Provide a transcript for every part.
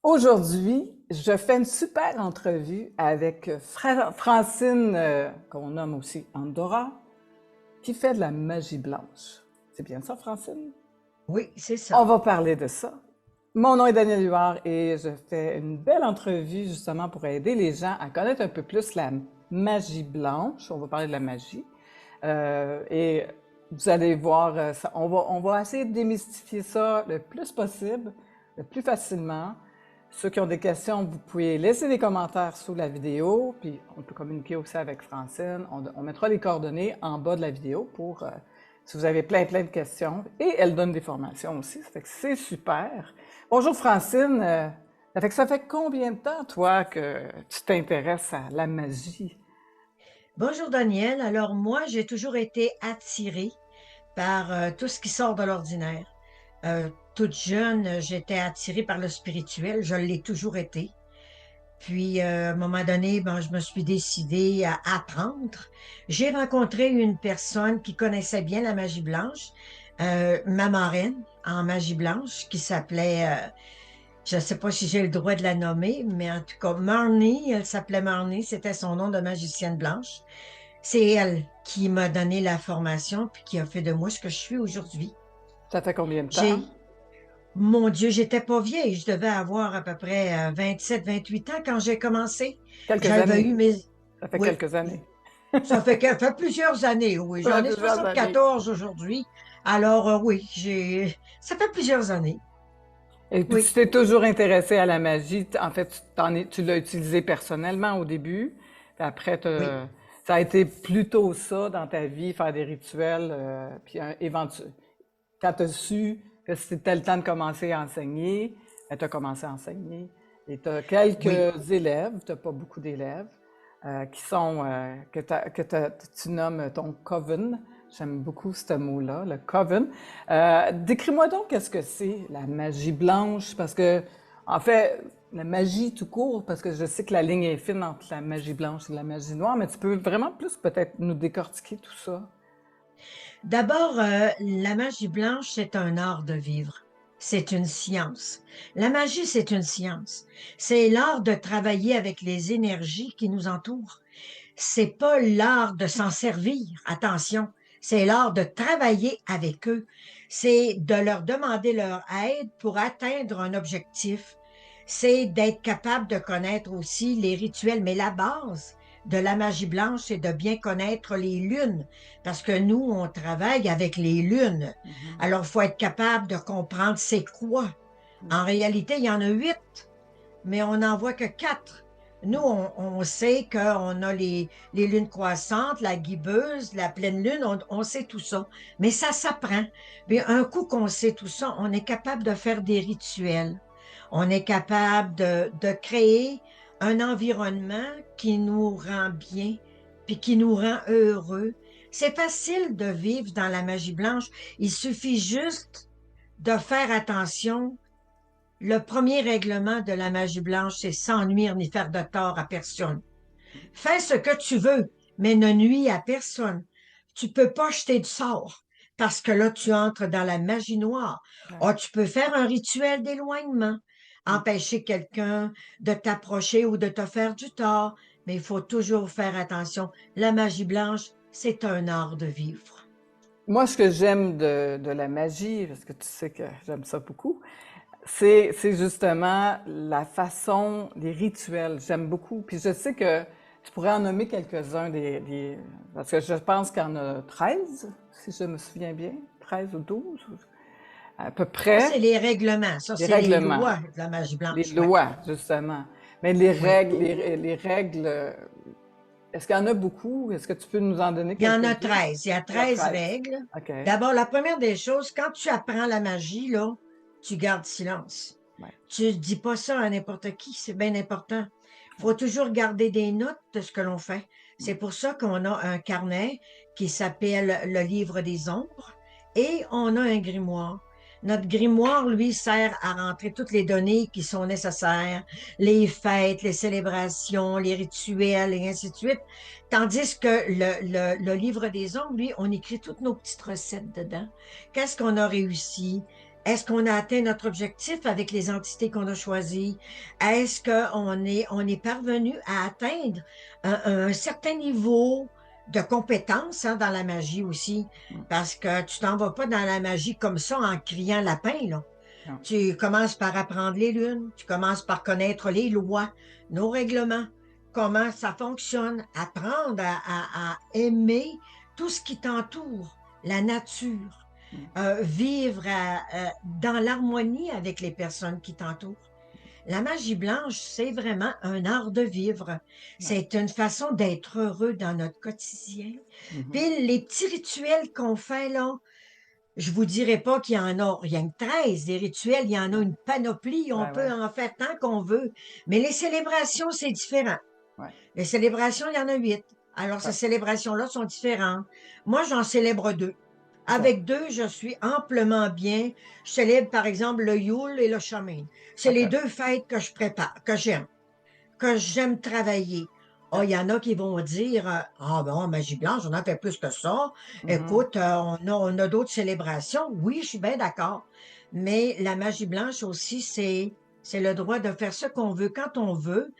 Aujourd'hui, je fais une super entrevue avec Francine, qu'on nomme aussi Andorra, qui fait de la magie blanche. C'est bien ça, Francine? Oui, c'est On ça. va parler de ça. Mon nom est Daniel Huard et je fais une belle entrevue justement pour aider les gens à connaître un peu plus la magie blanche. On va parler de la magie. Et vous allez voir, on va essayer de démystifier ça le plus possible, le plus facilement. Ceux qui ont des questions, vous pouvez laisser des commentaires sous la vidéo, puis on peut communiquer aussi avec Francine. On mettra les coordonnées en bas de la vidéo pour si vous avez plein de questions. Et elle donne des formations aussi, ça fait que c'est super. Bonjour Francine, ça fait combien de temps, toi, que tu t'intéresses à la magie? Bonjour Daniel. Alors moi, j'ai toujours été attirée par tout ce qui sort de l'ordinaire. Toute jeune, j'étais attirée par le spirituel. Je l'ai toujours été. Puis, à un moment donné, ben, je me suis décidée à apprendre. J'ai rencontré une personne qui connaissait bien la magie blanche, ma marraine en magie blanche, qui s'appelait je ne sais pas si j'ai le droit de la nommer, mais en tout cas, Marnie, elle s'appelait Marnie, c'était son nom de magicienne blanche. C'est elle qui m'a donné la formation puis qui a fait de moi ce que je suis aujourd'hui. Ça fait combien de temps? J'ai, mon Dieu, j'étais pas vieille, je devais avoir à peu près 27, 28 ans quand j'ai commencé. Quelques J'avais années. eu mes, Ça fait oui, quelques années. ça fait plusieurs années, oui. Ça J'en fait ai plusieurs années. 74 aujourd'hui. Alors, oui, ça fait plusieurs années. Et puis tu Oui, t'es toujours intéressé à la magie. En fait, tu l'as utilisé personnellement au début. Puis après, oui. ça a été plutôt ça dans ta vie, faire des rituels. Puis quand tu as su que c'était le temps de commencer à enseigner, tu as commencé à enseigner. Et tu as Oui. quelques élèves, tu n'as pas beaucoup d'élèves, qui sont, tu nommes ton coven. J'aime beaucoup ce mot-là, le coven. Décris-moi donc qu'est-ce que c'est la magie blanche, parce que, en fait, la magie tout court, parce que je sais que la ligne est fine entre la magie blanche et la magie noire, mais tu peux vraiment plus peut-être nous décortiquer tout ça. D'abord, la magie blanche, c'est un art de vivre. C'est une science. La magie, c'est une science. C'est l'art de travailler avec les énergies qui nous entourent. C'est pas l'art de s'en servir. Attention. C'est l'art de travailler avec eux. C'est de leur demander leur aide pour atteindre un objectif. C'est d'être capable de connaître aussi les rituels. Mais la base de la magie blanche, c'est de bien connaître les lunes, parce que nous, on travaille avec les lunes. Mhm. Alors, il faut être capable de comprendre c'est quoi. En réalité, il y en a 8, mais on n'en voit que 4. Nous, on sait qu'on a les lunes croissantes, la gibbeuse, la pleine lune, on sait tout ça. Mais ça s'apprend. Puis un coup qu'on sait tout ça, on est capable de faire des rituels. On est capable de créer un environnement qui nous rend bien, puis qui nous rend heureux. C'est facile de vivre dans la magie blanche. Il suffit juste de faire attention. Le premier règlement de la magie blanche, c'est sans nuire ni faire de tort à personne. Fais ce que tu veux, mais ne nuis à personne. Tu peux pas jeter du sort parce que là, tu entres dans la magie noire. Ouais. Ah, tu peux faire un rituel d'éloignement, empêcher quelqu'un de t'approcher ou de te faire du tort, mais il faut toujours faire attention. La magie blanche, c'est un art de vivre. Moi, ce que j'aime de la magie, parce que tu sais que j'aime ça beaucoup, c'est justement la façon, les rituels. J'aime beaucoup. Puis je sais que tu pourrais en nommer quelques-uns parce que je pense qu'il y en a 13, si je me souviens bien, 13 ou 12, à peu Ça, c'est près, les règlements. Ça, les c'est les règlements, lois de la magie les blanche. Oui, lois, justement. Mais les oui. règles, les règles, est-ce qu'il y en a beaucoup? Est-ce que tu peux nous en donner Il y en a quelques-unes? 13. Il y a Il y en a 13 13. règles. OK. D'abord, la première des choses, quand tu apprends la magie, là, tu gardes silence. Ouais. Tu ne dis pas ça à n'importe qui, c'est bien important. Il faut toujours garder des notes de ce que l'on fait. C'est pour ça qu'on a un carnet qui s'appelle le livre des ombres et on a un grimoire. Notre grimoire, lui, sert à rentrer toutes les données qui sont nécessaires, les fêtes, les célébrations, les rituels et ainsi de suite. Tandis que le livre des ombres, lui, on écrit toutes nos petites recettes dedans. Qu'est-ce qu'on a réussi? Est-ce qu'on a atteint notre objectif avec les entités qu'on a choisies? Est-ce on est parvenu à atteindre un certain niveau de compétence hein, dans la magie aussi? Mm. Parce que tu t'en vas pas dans la magie comme ça en criant lapin, là. Non. Tu commences par apprendre les lunes, tu commences par connaître les lois, nos règlements, comment ça fonctionne, apprendre à aimer tout ce qui t'entoure, la nature, Mm. vivre dans l'harmonie avec les personnes qui t'entourent. La magie blanche, c'est vraiment un art de vivre. Ouais. C'est une façon d'être heureux dans notre quotidien. Mhm. Puis les petits rituels qu'on fait là, je vous dirais pas qu'il y en a rien que 13 des rituels, il y en a Ouais, une panoplie, on ouais, peut ouais. en faire tant qu'on veut. Mais les célébrations, c'est différent. Ouais. Les célébrations, il y en a 8. Alors, ces Ouais. célébrations-là sont différentes. Moi, j'en célèbre 2. OK. Avec 2, je suis amplement bien. Je célèbre, par exemple, le Yule et le Chamin. C'est les OK. 2 fêtes que je prépare, que j'aime travailler. Ah, OK. il y en a qui vont dire, ah bon, Magie Blanche, on en fait plus que ça. Mhm. Écoute, on a d'autres célébrations. Oui, je suis bien d'accord. Mais la Magie Blanche aussi, c'est le droit de faire ce qu'on veut quand on veut,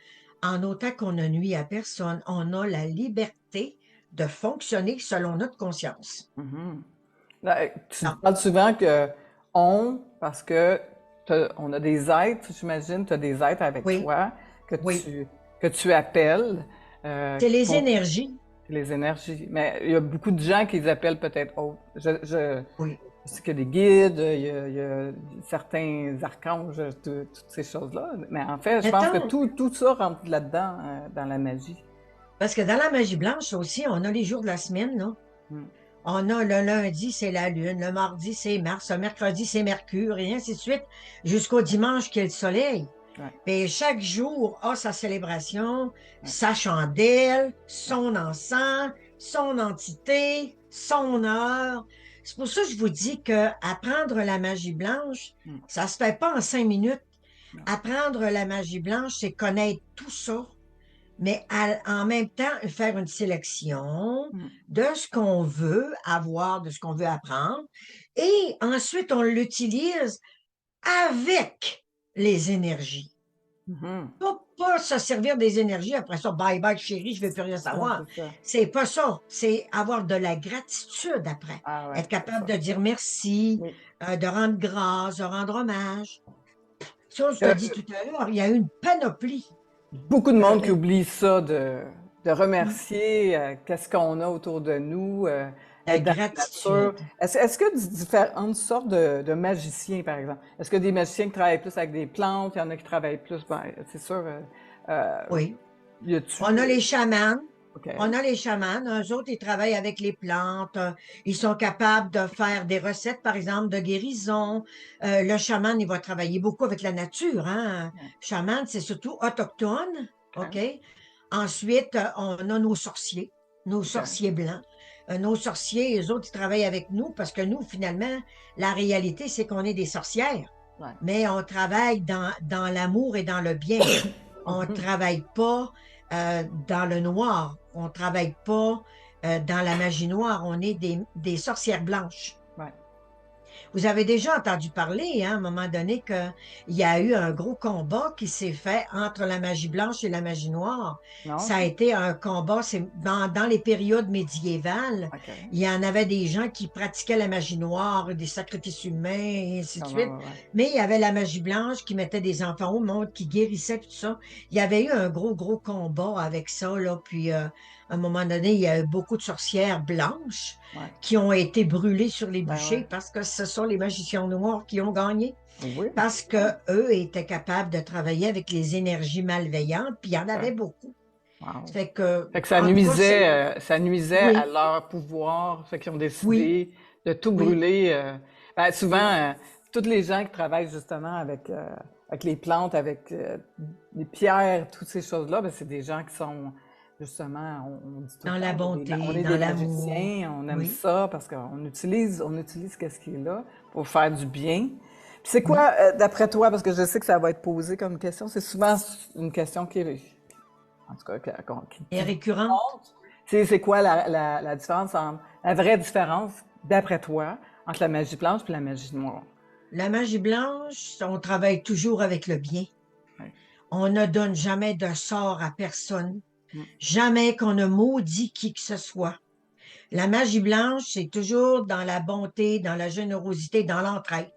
en autant qu'on ne nuit à personne. On a la liberté de fonctionner selon notre conscience. Mhm. Là, tu Non. parles souvent que parce que on a des êtres, j'imagine, tu as des êtres avec Oui, toi oui. que tu appelles, C'est qui les font énergies. les énergies. Mais il y a beaucoup de gens qui les appellent peut-être autres. Oui. Je sais qu'il y a des guides, il y a certains archanges, toutes ces choses-là. Mais en fait, je pense que Mettons, tout ça rentre là-dedans, dans la magie. parce que dans la Magie Blanche aussi, on a les jours de la semaine, là. Mm. On a le lundi, c'est la Lune, le mardi, c'est Mars, le mercredi, c'est Mercure, et ainsi de suite, jusqu'au dimanche qui est le Soleil. Ouais, Et chaque jour a sa célébration, ouais. sa chandelle, son encens, son entité, son heure. C'est pour ça que je vous dis que apprendre la magie blanche, Mm. ça se fait pas en 5 minutes. Non. Apprendre la magie blanche, c'est connaître tout ça, mais en même temps, faire une sélection Mm. de ce qu'on veut avoir, de ce qu'on veut apprendre. Et ensuite, on l'utilise avec les énergies. Mhm. Pas se servir des énergies, après ça, bye bye chérie, je ne veux plus rien Ouais, savoir. c'est ça. C'est pas ça. C'est avoir de la gratitude après. Ah ouais, Être c'est capable ça. de dire merci, Oui. de rendre grâce, de rendre hommage. Ça, je te Euh, dis tout à l'heure, il y a une panoplie. Beaucoup de monde qui Euh, oublie ça de euh, remercier qu'est-ce qu'on a autour de nous, la être dans la nature. gratitude. Est-ce que différentes sortes de magiciens, par exemple? Est-ce que des magiciens qui travaillent plus avec des plantes, il y en a qui travaillent plus, ben, c'est sûr, euh, Oui. y a-tu... On a les chamans. OK, On a les chamans. Eux autres, ils travaillent avec les plantes. Ils sont capables de faire des recettes, par exemple, de guérison. Le chaman, il va travailler beaucoup avec la nature. Hein. ouais, Chaman, c'est surtout autochtone. OK, OK? Ensuite, on a nos OK, sorciers blancs. Nos sorciers, eux autres, ils travaillent avec nous parce que nous, finalement, la réalité, c'est qu'on est des sorcières. ouais. Mais on travaille dans l'amour et dans le bien. On ne Mhm. travaille pas dans le noir. On ne travaille pas dans la magie noire. On est des sorcières blanches. Ouais. Vous avez déjà entendu parler, hein, à un moment donné, qu'il y a eu un gros combat qui s'est fait entre la magie blanche et la magie noire. Non, Ça a ça? été un combat, c'est dans les périodes médiévales. OK. Il y en avait des gens qui pratiquaient la magie noire, des sacrifices humains, et ainsi de Ouais, suite. ouais, ouais. Mais il y avait la magie blanche qui mettait des enfants au monde, qui guérissait tout ça. Il y avait eu un gros, gros combat avec ça, là. Puis, à un moment donné, il y a eu beaucoup de sorcières blanches Ouais. qui ont été brûlés sur les Ben ouais. bûchers parce que ce sont les magiciens noirs qui ont gagné. Oui. Parce que eux étaient capables de travailler avec les énergies malveillantes, puis il y en avait OK. beaucoup. Wow. Fait que, Fait que en tout cas, c'est... ça nuisait à Oui, leur pouvoir, fait qu'ils ont oui, décidé de tout oui, brûler. Ben, souvent, oui. tous les gens qui travaillent justement avec les plantes, avec les pierres, toutes ces choses-là, ben, c'est des gens qui sont justement, on dit tout le Dans temps, la on bonté, est dans des l'amour. magiciens, on aime Oui, ça parce on utilise ce qui est là pour faire du bien. Puis c'est oui. quoi, d'après toi, parce que je sais que ça va être posé comme question, c'est souvent une question qui est en tout cas, Et qui récurrente. compte. C'est quoi la différence entre, la vraie différence, d'après toi, entre la magie blanche et la magie noire? La magie blanche, on travaille toujours avec le bien. Ouais. On ne donne jamais de sort à personne. Mm. Jamais qu'on ne maudit qui que ce soit. La magie blanche, c'est toujours dans la bonté, dans la générosité, dans l'entraide.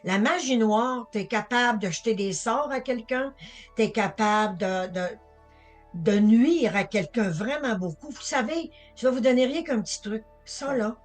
La magie noire, tu es capable de jeter des sorts à quelqu'un, tu es capable de nuire à quelqu'un vraiment beaucoup. Vous savez, je vais vous donner rien qu'un petit truc. Ça, Ouais. là,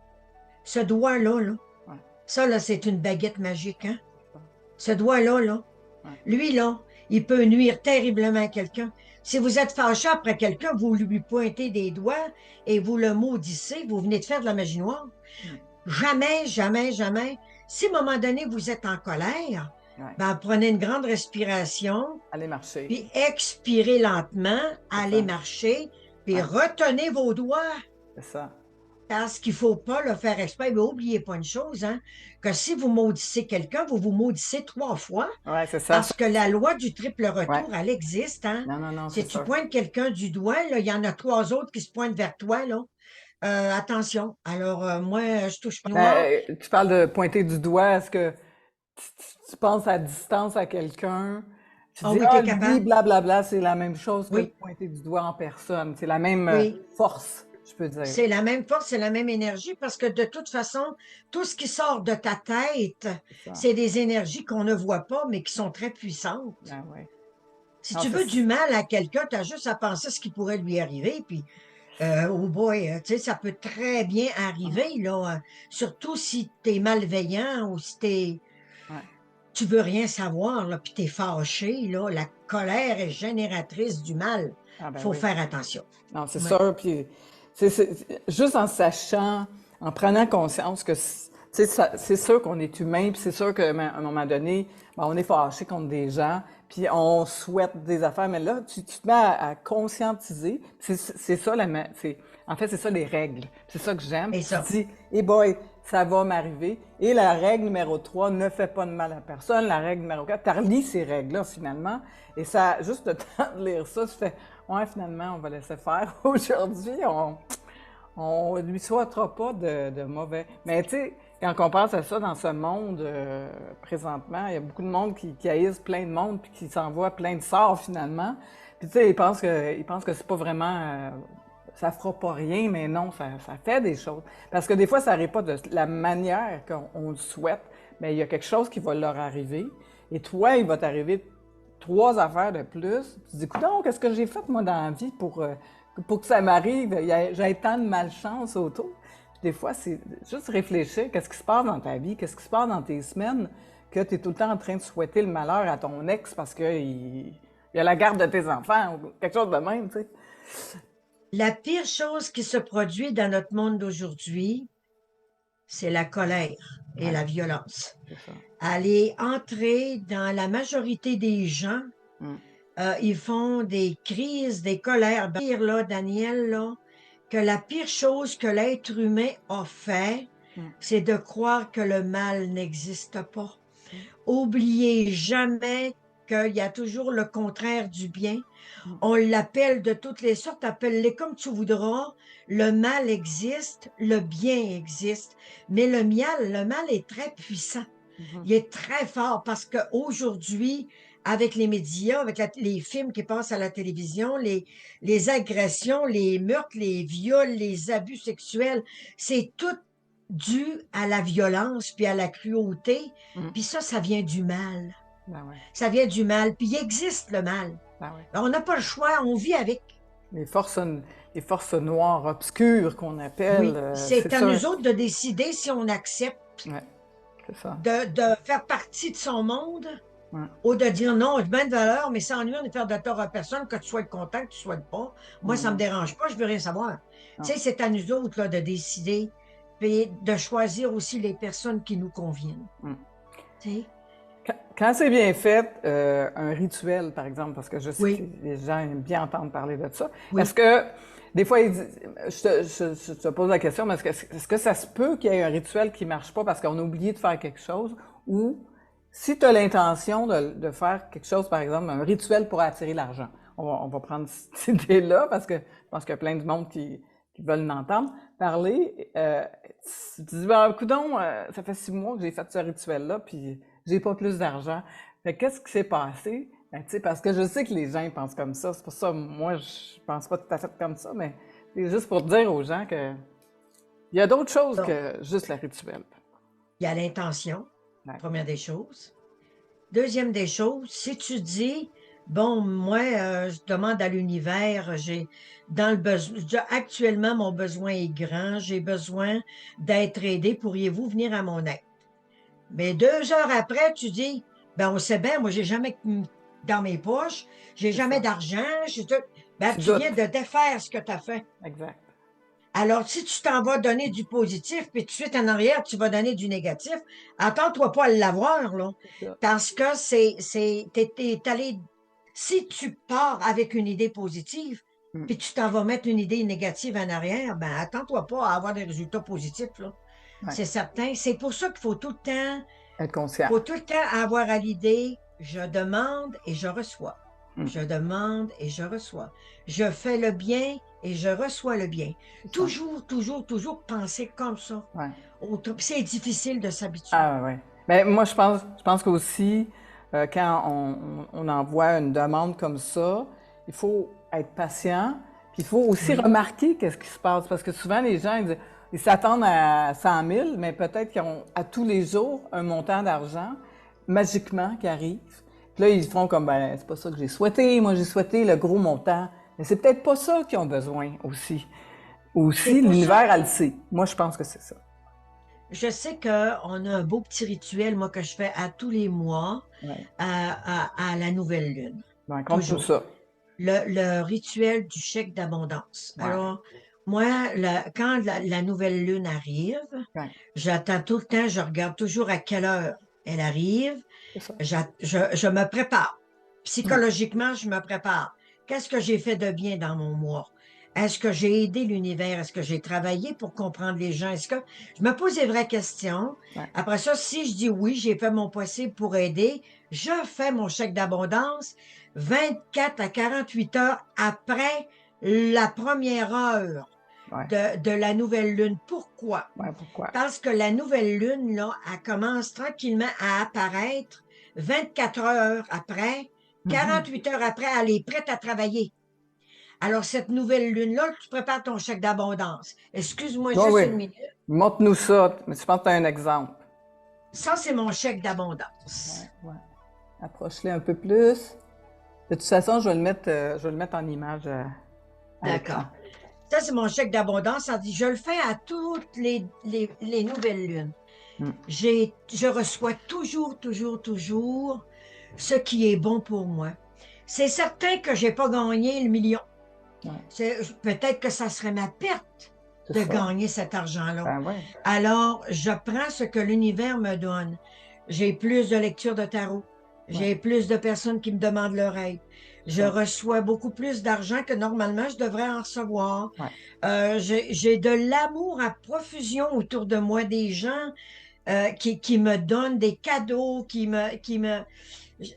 ce doigt-là, là, Ouais. ça, là, c'est une baguette magique, hein? Ça. Ce doigt-là, là, Ouais. lui, là, il peut nuire terriblement à quelqu'un. Si vous êtes fâché après quelqu'un, vous lui pointez des doigts et vous le maudissez, vous venez de faire de la magie noire. Mm. Jamais, jamais, jamais. Si à un moment donné, vous êtes en colère, Ouais. ben, prenez une grande respiration, Aller marcher. puis expirez lentement, C'est allez ça. marcher, puis Ouais. retenez vos doigts. C'est ça. Parce qu'il ne faut pas le faire exprès. Mais n'oubliez pas une chose, hein, que si vous maudissez quelqu'un, vous vous maudissez 3 fois, Ouais, c'est ça. parce que la loi du triple Ouais. retour, elle existe. Hein. Non, non, non, c'est Si tu sûr. pointes quelqu'un du doigt, là, il y en a 3 autres qui se pointent vers toi. Là. Attention. Alors, moi, je touche pas noir. Tu parles de pointer du doigt. Est-ce que tu penses à distance à quelqu'un? Tu Ah dis, oui, tu ah, es lui, capable. blablabla, c'est la même chose que de Oui, pointer du doigt en personne. C'est la même oui. force, je peux dire. C'est la même force, c'est la même énergie, parce que de toute façon, tout ce qui sort de ta tête, C'est ça. c'est des énergies qu'on ne voit pas, mais qui sont très puissantes. Ah ouais. Si Non, tu veux du mal à quelqu'un, tu as juste à penser ce qui pourrait lui arriver, puis oh boy, tu sais, ça peut très bien arriver, là, surtout si tu es malveillant ou si ouais. tu veux rien savoir, là, puis tu es fâché, là, la colère est génératrice du mal. Ah ben Faut oui. faire attention. Non, c'est Ouais. sûr. Puis, juste en sachant, en prenant conscience que, c'est sûr qu'on est humain, puis c'est sûr qu'à un moment donné, ben, on est fâché contre des gens, puis on souhaite des affaires, mais là, tu te mets à conscientiser. C'est ça, en fait, c'est ça les règles. C'est ça que j'aime. Et Tu ça. te dis, eh boy, ça va m'arriver. Et la règle numéro 3, ne fais pas de mal à personne. La règle numéro 4, tu relis ces règles-là, finalement. Et ça, juste le temps de lire ça, tu fais, ouais, finalement, on va laisser faire. Aujourd'hui, on lui souhaitera pas de mauvais. Mais tu sais, quand on pense à ça dans ce monde présentement, il y a beaucoup de monde qui haïssent plein de monde puis qui s'envoient plein de sorts finalement. Puis tu sais, ils pensent que c'est pas vraiment, ça fera pas rien, mais non, ça fait des choses. Parce que des fois, ça n'arrive pas de la manière qu'on le souhaite, mais il y a quelque chose qui va leur arriver. Et toi, il va t'arriver 3 affaires de plus. Tu te dis, coudonc, qu'est-ce que j'ai fait moi dans la vie pour que ça m'arrive? J'ai tant de malchance autour. Puis des fois, c'est juste réfléchir, qu'est-ce qui se passe dans ta vie, qu'est-ce qui se passe dans tes semaines, que tu es tout le temps en train de souhaiter le malheur à ton ex parce il a la garde de tes enfants ou quelque chose de même, tu sais. La pire chose qui se produit dans notre monde d'aujourd'hui, c'est la colère et Ouais, la violence. c'est ça. Elle est entrée dans la majorité des gens. Mm. Ils font des crises, des colères. Dire là, Daniel, là, que la pire chose que l'être humain a fait, Mm. c'est de croire que le mal n'existe pas. Mm. Oubliez jamais qu'il y a toujours le contraire du bien. Mm. On l'appelle de toutes les sortes, appelle-les comme tu voudras. Le mal existe, le bien existe, mais le mal est très puissant. Mhm. Il est très fort parce qu'aujourd'hui, avec les médias, avec les films qui passent à la télévision, les agressions, les meurtres, les viols, les abus sexuels, c'est tout dû à la violence puis à la cruauté. Mm. Puis ça vient du mal. Ben ouais, Ça vient du mal. Puis il existe le mal. ben ouais. On n'a pas le choix, on vit avec. Les forces, les forces noires obscures qu'on appelle, Oui, c'est c'est à ça. nous autres de décider si on accepte Ouais, c'est ça. de faire partie de son monde Ouais. ou de dire non, je mets de valeur, mais sans lui, on ne faire de tort à personne, que tu sois content, que tu sois pas. Moi, ça ne me Mhm. dérange pas, je veux rien savoir. Tu Non. sais, c'est à nous autres là, de décider et de choisir aussi les personnes qui nous conviennent. Mm. Tu sais? Quand c'est bien fait, un rituel, par exemple, parce que je sais que Oui, les gens aiment bien entendre parler de ça, est-ce oui. que, des fois, je te pose la question, mais est-ce que ça se peut qu'il y ait un rituel qui marche pas parce qu'on a oublié de faire quelque chose, ou si tu as l'intention de faire quelque chose, par exemple, un rituel pour attirer l'argent, on va prendre cette idée-là, parce que je pense qu'il y a plein de monde qui veulent l'entendre parler, tu dis, ben, coudonc, ça fait 6 mois que j'ai fait ce rituel-là, puis j'ai pas plus d'argent. Fait que qu'est-ce qui s'est passé? Ben, tu sais, parce que je sais que les gens ils pensent comme ça. C'est pour ça, moi, je pense pas tout à fait comme ça, mais c'est juste pour dire aux gens que il y a d'autres choses Donc, que juste le rituel. il y a l'intention, Ouais. première des choses. Deuxième des choses, si tu dis, bon, moi, je demande à l'univers, j'ai dans le besoin, actuellement, mon besoin est grand, j'ai besoin d'être aidé, pourriez-vous venir à mon aide? Mais 2 heures après, tu dis, ben, on sait bien, moi, j'ai jamais dans mes poches, j'ai C'est jamais ça. d'argent, ben, Tu tu viens doutes. de défaire ce que tu as fait. Exact. Alors, si tu t'en vas donner du positif, puis tout de suite en arrière, tu vas donner du négatif, attends-toi pas à l'avoir, là. C'est ça. Parce que t'es allé, si tu pars avec une idée positive, Mm. puis tu t'en vas mettre une idée négative en arrière, ben, attends-toi pas à avoir des résultats positifs, là. Ouais. C'est certain. C'est pour ça qu'il Être conscient. faut tout le temps avoir à l'idée, je demande et je reçois. Mm. Je demande et je reçois. Je fais le bien et je reçois le bien. C'est ça. Toujours, toujours, toujours penser comme ça. Ouais. C'est difficile de s'habituer. Ah ouais. Ben, moi, je pense qu'aussi, quand on envoie une demande comme ça, il faut être patient, puis il faut aussi Oui, remarquer qu'est-ce qui se passe, parce que souvent, les gens, ils s'attendent à 100 000, mais peut-être qu'ils ont à tous les jours un montant d'argent, magiquement, qui arrive. Puis là, ils font comme, ben, c'est pas ça que j'ai souhaité, moi, j'ai souhaité le gros montant. Mais c'est peut-être pas ça qu'ils ont besoin aussi. c'est Aussi, pour ça l'univers, que elle le sait. Moi, je pense que c'est ça. je sais qu'on a un beau petit rituel, moi, que je fais à tous les mois Ouais. à la nouvelle lune. Ben, compte tout Toujours. ça. Le rituel du chèque d'abondance. Ouais. Alors, moi, quand la nouvelle lune arrive, Ouais. j'attends tout le temps, je regarde toujours à quelle heure elle arrive. C'est ça. Je me prépare. Mm. Psychologiquement, je me prépare. Qu'est-ce que j'ai fait de bien dans mon mois? Est-ce que j'ai aidé l'univers? Est-ce que j'ai travaillé pour comprendre les gens? Est-ce que je me pose des vraies questions? Ouais. Après ça, si je dis oui, j'ai fait mon possible pour aider, je fais mon chèque d'abondance 24 à 48 heures après la première heure Ouais. de la nouvelle lune. Pourquoi? Ouais, pourquoi? Parce que la nouvelle lune, là, elle commence tranquillement à apparaître 24 heures après, Mhm. 48 heures après, elle est prête à travailler. Alors, cette nouvelle lune-là, tu prépares ton chèque d'abondance. Excuse-moi Oui, juste oui. une minute. Montre-nous ça. Mais je pense que tu as un exemple. Ça, c'est mon chèque d'abondance. Ouais, ouais. Approche-le un peu plus. De toute façon, je vais le mettre en image à l'écran. D'accord. Ça, c'est mon chèque d'abondance. Ça dit, je le fais à toutes les nouvelles lunes. Mm. Je reçois toujours, toujours, toujours ce qui est bon pour moi. C'est certain que j'ai pas gagné le million. Ouais, Peut-être que ça serait ma perte c'est de ça. gagner cet argent-là. Ben ouais. Alors, je prends ce que l'univers me donne. J'ai plus de lectures de tarot. Ouais, J'ai plus de personnes qui me demandent leur aide. c'est Je ça. reçois beaucoup plus d'argent que normalement je devrais en recevoir. Ouais. J'ai de l'amour à profusion autour de moi, des gens qui me donnent des cadeaux,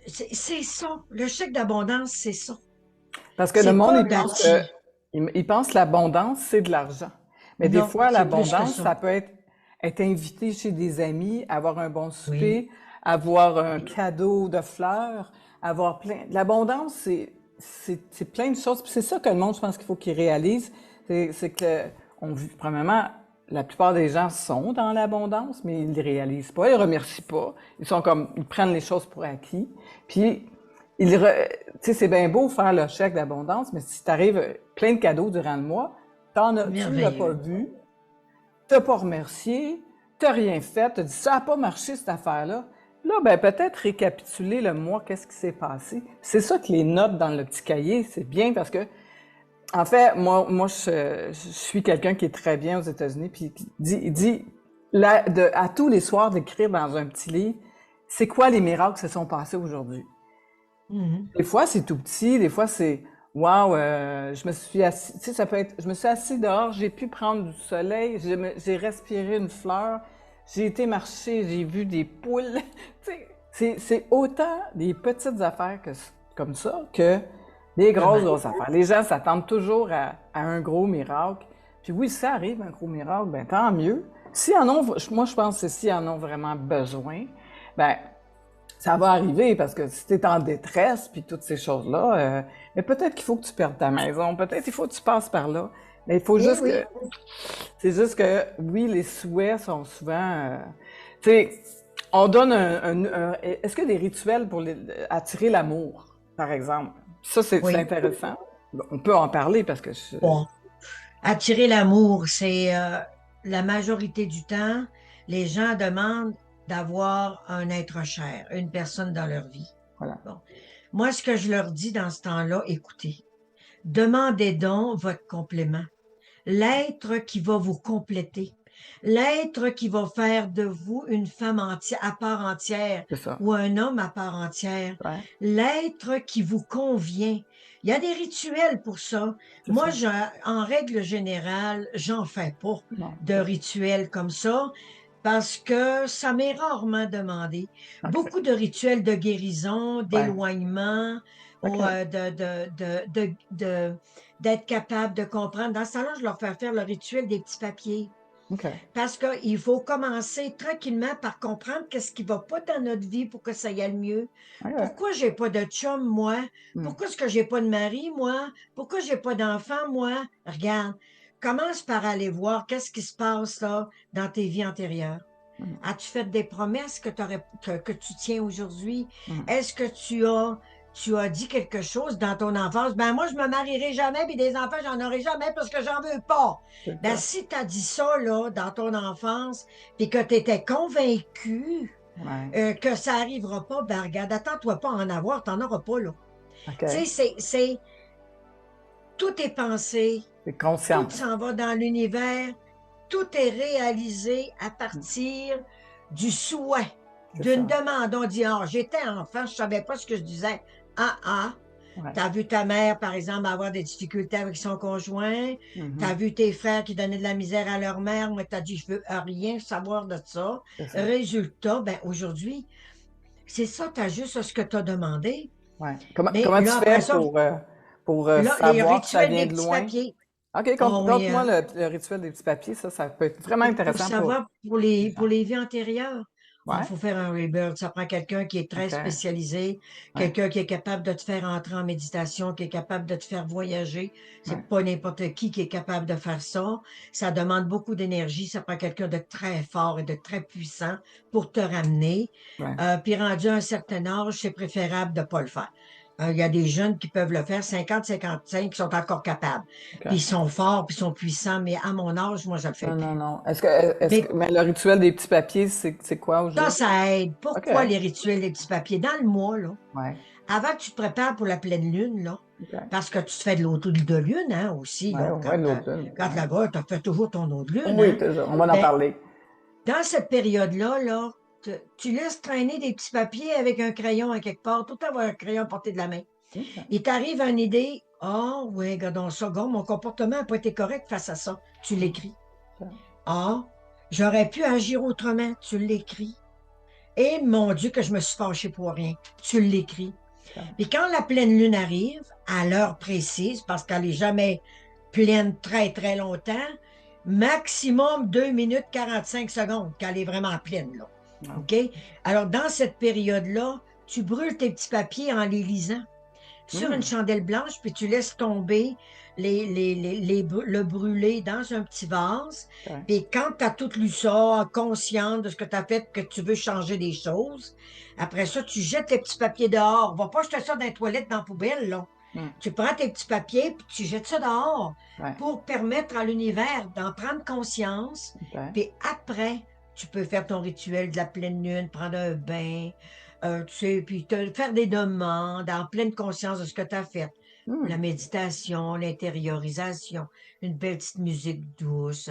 c'est ça. Le chèque d'abondance, c'est ça. Parce que le C'est monde, pas il pense que, bâti. il pense que l'abondance, c'est de l'argent. Mais des Non, fois, c'est plus que l'abondance, ça. ça peut être invité chez des amis, avoir un bon Oui, souper, avoir un oui. cadeau de fleurs, avoir plein. L'abondance, c'est plein de choses. Puis c'est ça que le monde, je pense qu'il faut qu'il réalise. C'est que, premièrement, la plupart des gens sont dans l'abondance, mais ils ne le réalisent pas, ils ne remercient pas. Ils prennent les choses pour acquis. Puis, tu sais, c'est bien beau faire le chèque d'abondance, mais si tu arrives plein de cadeaux durant le mois, tu ne l'as pas Merveilleux. vu, tu n'as pas remercié, tu n'as rien fait, tu as dit ça n'a pas marché cette affaire-là. Là, ben peut-être récapituler le mois, qu'est-ce qui s'est passé. C'est ça que les notes dans le petit cahier, c'est bien parce que, en fait, moi je suis quelqu'un qui est très bien aux États-Unis, puis il dit à tous les soirs d'écrire dans un petit livre, c'est quoi les miracles qui se sont passés aujourd'hui. Mhm. Des fois, c'est tout petit, des fois, c'est waouh, je me suis assis, tu sais, ça peut être, je me suis assis dehors, j'ai pu prendre du soleil, j'ai respiré une fleur, j'ai été marcher, j'ai vu des poules. Tu sais, c'est autant des petites affaires comme ça que des grosses, Vraiment. grosses affaires. Les gens s'attendent toujours à un gros miracle. Puis oui, si ça arrive, un gros miracle, ben tant mieux. Si en ont, moi je pense que s'ils en ont vraiment besoin, ben ça va arriver parce que si tu es en détresse puis toutes ces choses-là, mais peut-être qu'il faut que tu perdes ta maison, peut-être qu'il faut que tu passes par là. Mais il faut Eh juste que, oui, c'est juste que oui, les souhaits sont souvent, tu sais, on donne est-ce que des rituels pour attirer l'amour, par exemple, ça c'est oui. intéressant. Bon, on peut en parler parce que Bon, attirer l'amour, c'est la majorité du temps, les gens demandent d'avoir un être cher, une personne dans leur vie. voilà, Bon. Moi, ce que je leur dis dans ce temps-là, écoutez, demandez donc votre complément, l'être qui va vous compléter, l'être qui va faire de vous une femme entière, à part entière c'est ça. ou un homme à part entière, Ouais, l'être qui vous convient. Il y a des rituels pour ça. c'est Moi, ça. en règle générale, j'en fais pas Non, de rituels comme ça parce que ça m'est rarement demandé. ok, Beaucoup de rituels de guérison, ouais, d'éloignement, ou ok, d'être capable de comprendre. Dans ce temps-là, je leur fais faire le rituel des petits papiers. ok, Parce qu'il faut commencer tranquillement par comprendre qu'est-ce qui va pas dans notre vie pour que ça y aille mieux. ok. Pourquoi j'ai pas de chum, moi? Hmm. Pourquoi est-ce que j'ai pas de mari, moi? Pourquoi j'ai pas d'enfant, moi? Regarde, commence par aller voir qu'est-ce qui se passe là dans tes vies antérieures. Hmm. As-tu fait des promesses que tu tiens aujourd'hui? Hmm. Est-ce que tu as dit quelque chose dans ton enfance? Ben, moi, je me marierai jamais, puis des enfants, j'en aurai jamais parce que j'en veux pas. C'est Ben, ça. si tu as dit ça, là, dans ton enfance, puis que tu étais convaincu Ouais, que ça arrivera pas, ben, regarde, attends-toi pas à en avoir, t'en auras pas, là. Tu sais, ok. tout est pensé, C'est tout conscience. s'en va dans l'univers, tout est réalisé à Hmm. partir du souhait, C'est d'une ça. demande. On dit, ah, j'étais enfant, je savais pas ce que je disais. Ah, ah, Ouais. t'as vu ta mère, par exemple, avoir des difficultés avec son conjoint, t'as Mhm. vu tes frères qui donnaient de la misère à leur mère, mais t'as dit, je veux rien savoir de ça. C'est ça. Résultat, ben, aujourd'hui, c'est ça, t'as juste ce que t'as demandé. Ouais. Mais Comment tu là, fais après ça, pour là, les savoir que ça rituels vient des de petits loin? papiers. OK, Oh oui, conte-moi le rituel des petits papiers. Ça peut être vraiment pour intéressant pour savoir les pour gens. les vies antérieures. Il Ouais? faut faire un rebirth. Ça prend quelqu'un qui est très OK. spécialisé, Ouais. quelqu'un qui est capable de te faire entrer en méditation, qui est capable de te faire voyager. Ouais. C'est pas n'importe qui est capable de faire ça. Ça demande beaucoup d'énergie. Ça prend quelqu'un de très fort et de très puissant pour te ramener. Ouais. Puis rendu à un certain âge, c'est préférable de pas le faire. Il y a des jeunes qui peuvent le faire, 50, 55, qui sont encore capables. OK. Puis ils sont forts, puis ils sont puissants, mais à mon âge, moi, je le fais Non, non, plus. non. Mais Mais le rituel des petits papiers, c'est quoi au juste? ça aide. OK. Pourquoi les rituels des petits papiers? Dans le mois, là, Ouais. avant que tu te prépares pour la pleine lune, là, OK. parce que tu te fais de l'eau de lune, hein, aussi, Ouais, là, ouais, l'automne. quand Ouais. là-bas, tu as fait toujours ton eau de lune, Oui, hein. toujours. On va en Ben, parler. dans cette période-là, là, tu laisses traîner des petits papiers avec un crayon à quelque part, tout avoir un crayon à portée de la main. OK. Il t'arrive une idée, ah, oui, regardons ça, gars, mon comportement n'a pas été correct face à ça. Tu l'écris. OK. Ah, j'aurais pu agir autrement. Tu l'écris. Et mon Dieu, que je me suis fâchée pour rien. Tu l'écris. Puis quand la pleine lune arrive, à l'heure précise, parce qu'elle n'est jamais pleine très, très longtemps, maximum 2 minutes 45 secondes, qu'elle est vraiment pleine, là. Wow. OK? Alors, dans cette période-là, tu brûles tes petits papiers en les lisant sur une Hmm. chandelle blanche, puis tu laisses tomber le brûler dans un petit vase. OK. Puis quand tu as tout lu ça, consciente de ce que tu as fait, que tu veux changer des choses, après ça, tu jettes les petits papiers dehors. Va pas jeter ça dans les toilettes, dans la poubelle, là. Hmm. Tu prends tes petits papiers, puis tu jettes ça dehors Ouais. pour permettre à l'univers d'en prendre conscience. OK. Puis après, tu peux faire ton rituel de la pleine lune, prendre un bain, tu sais, puis faire des demandes en pleine conscience de ce que tu as fait. La Hmm. méditation, l'intériorisation, une belle petite musique douce,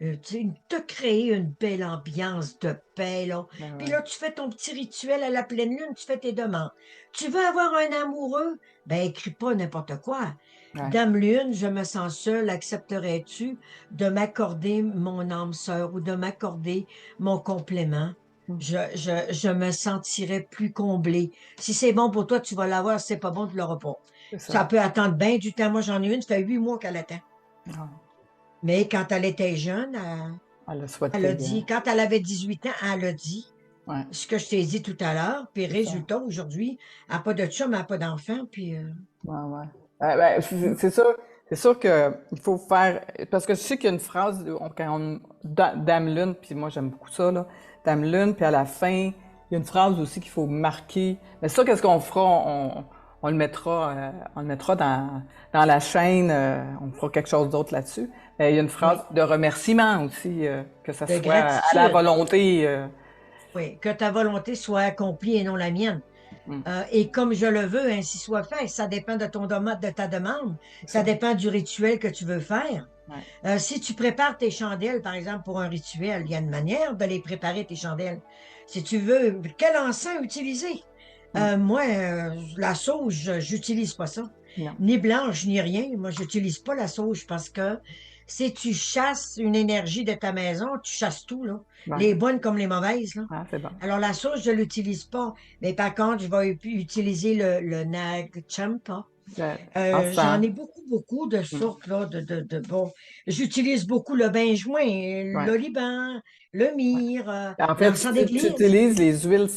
tu sais, te créer une belle ambiance de paix, là. Ben Puis ouais. là, tu fais ton petit rituel à la pleine lune, tu fais tes demandes. Tu veux avoir un amoureux? Ben, écris pas n'importe quoi. Ouais. Dame Lune, je me sens seule, accepterais-tu de m'accorder mon âme sœur ou de m'accorder mon complément? Hmm. Je me sentirais plus comblée. Si c'est bon pour toi, tu vas l'avoir. Si c'est pas bon, tu l'auras pas. C'est Ça ça. peut attendre bien du temps. Moi, j'en ai une, ça fait 8 mois qu'elle attend. Ah. Mais quand elle était jeune, Elle a elle a souhaité. dit, quand elle avait 18 ans, elle a dit Ouais, ce que je t'ai dit tout à l'heure. Puis c'est ça. résultat, aujourd'hui, elle n'a pas de chum, elle n'a pas d'enfant. Puis Ouais, ouais. Ben, c'est sûr que il faut faire, parce que je sais qu'il y a une phrase, Dame Lune, puis moi j'aime beaucoup ça, là, Dame Lune, puis à la fin, il y a une phrase aussi qu'il faut marquer. Mais ça, qu'est-ce qu'on fera? On le mettra dans la chaîne, on fera quelque chose d'autre là-dessus. Mais il y a une phrase oui, de remerciement aussi, que ça de soit à la gratitude. volonté. Oui, que ta volonté soit accomplie et non la mienne. Hmm, Et comme je le veux, ainsi soit fait. Ça dépend de de ta demande. c'est Ça ça. dépend du rituel que tu veux faire. Ouais. Si tu prépares tes chandelles, par exemple, pour un rituel, il y a une manière de les préparer, tes chandelles. Si tu veux, quel encens utiliser? Hmm, Moi, la sauge, j'utilise pas ça. non. Ni blanche, ni rien. Moi, j'utilise pas la sauge parce que si tu chasses une énergie de ta maison, tu chasses tout, là. Ouais. Les bonnes comme les mauvaises, là. Ah, c'est bon. Alors, la sauge, je l'utilise pas. Mais par contre, je vais utiliser le nag champa. J'en Encens. ai beaucoup, beaucoup de Hmm, sortes, là, bon. J'utilise beaucoup le benjoin, ouais. l'oliban, le Ouais. myrrhe, En fait, l'encens tu d'église. utilises les huiles,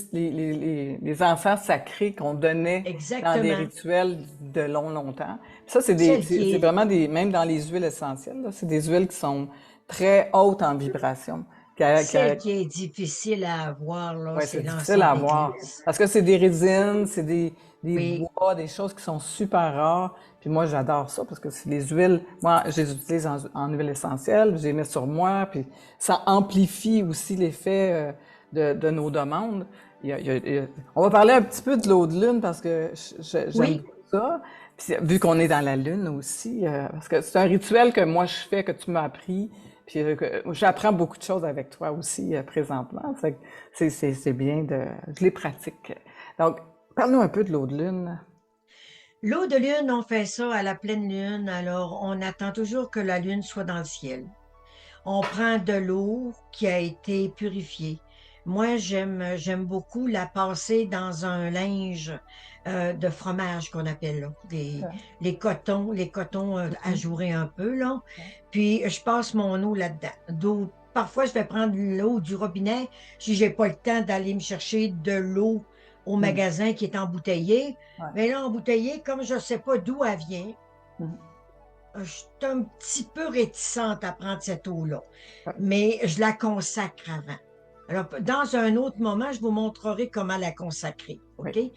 les encens sacrés qu'on donnait dans des Exactement. rituels de longtemps. Ça, Celle qui c'est est, vraiment même dans les huiles essentielles, là, c'est des huiles qui sont très hautes en vibration. celle qui est difficile à avoir, là, Ouais, c'est c'est difficile l'encens à avoir. d'église. Parce que c'est des résines, des Oui, bois, des choses qui sont super rares. Puis moi, j'adore ça parce que c'est les huiles. Moi, je les utilise en huile essentielle, je les mets sur moi, puis ça amplifie aussi l'effet de nos demandes. On va parler un petit peu de l'eau de lune parce que j'aime oui, beaucoup ça. Puis, vu qu'on est dans la lune aussi, parce que c'est un rituel que moi je fais, que tu m'as appris. Puis j'apprends beaucoup de choses avec toi aussi présentement. Fait que c'est bien je les pratique. Donc, parle-nous un peu de l'eau de lune. l'eau de lune, on fait ça à la pleine lune, alors on attend toujours que la lune soit dans le ciel. On prend de l'eau qui a été purifiée. Moi, j'aime beaucoup la passer dans un linge de fromage qu'on appelle là, les cotons Mhm. ajourés un peu là. Puis je passe mon eau là-dedans. Parfois, je vais prendre l'eau du robinet si j'ai pas le temps d'aller me chercher de l'eau au Mhm. magasin qui est embouteillée. Ouais. Mais là, embouteillée, comme je ne sais pas d'où elle vient, Mhm. je suis un petit peu réticente à prendre cette eau-là, Ouais. mais je la consacre avant. Alors, dans un autre moment, je vous montrerai comment la consacrer, Oui. OK?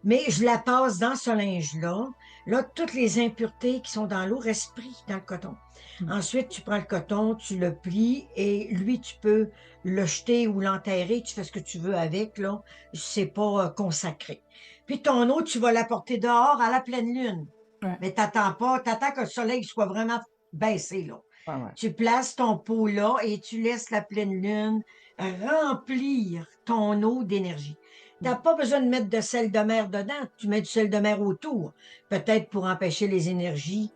Mais je la passe dans ce linge-là. Là, toutes les impuretés qui sont dans l'eau restent prises dans le coton. Mhm. Ensuite, tu prends le coton, tu le plies et lui, tu peux le jeter ou l'enterrer. Tu fais ce que tu veux avec, là. C'est pas consacré. Puis ton eau, tu vas la porter dehors à la pleine lune. Ouais. Mais t'attends pas, t'attends que le soleil soit vraiment baissé, là. Ouais, ouais. Tu places ton pot là et tu laisses la pleine lune remplir ton eau d'énergie. T'as Mhm. pas besoin de mettre de sel de mer dedans, tu mets du sel de mer autour, peut-être pour empêcher les énergies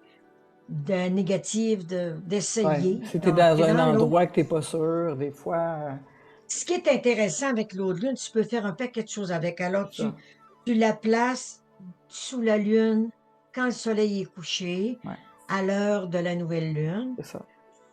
négatives Ouais. d'essayer Si t'es dans d'entrer un dans l'eau. endroit que t'es pas sûr, des fois, Ce qui est intéressant avec l'eau de lune, tu peux faire un paquet de choses avec. Alors, c'est ça. tu la places sous la lune quand le soleil est couché, Ouais, à l'heure de la nouvelle lune. c'est ça.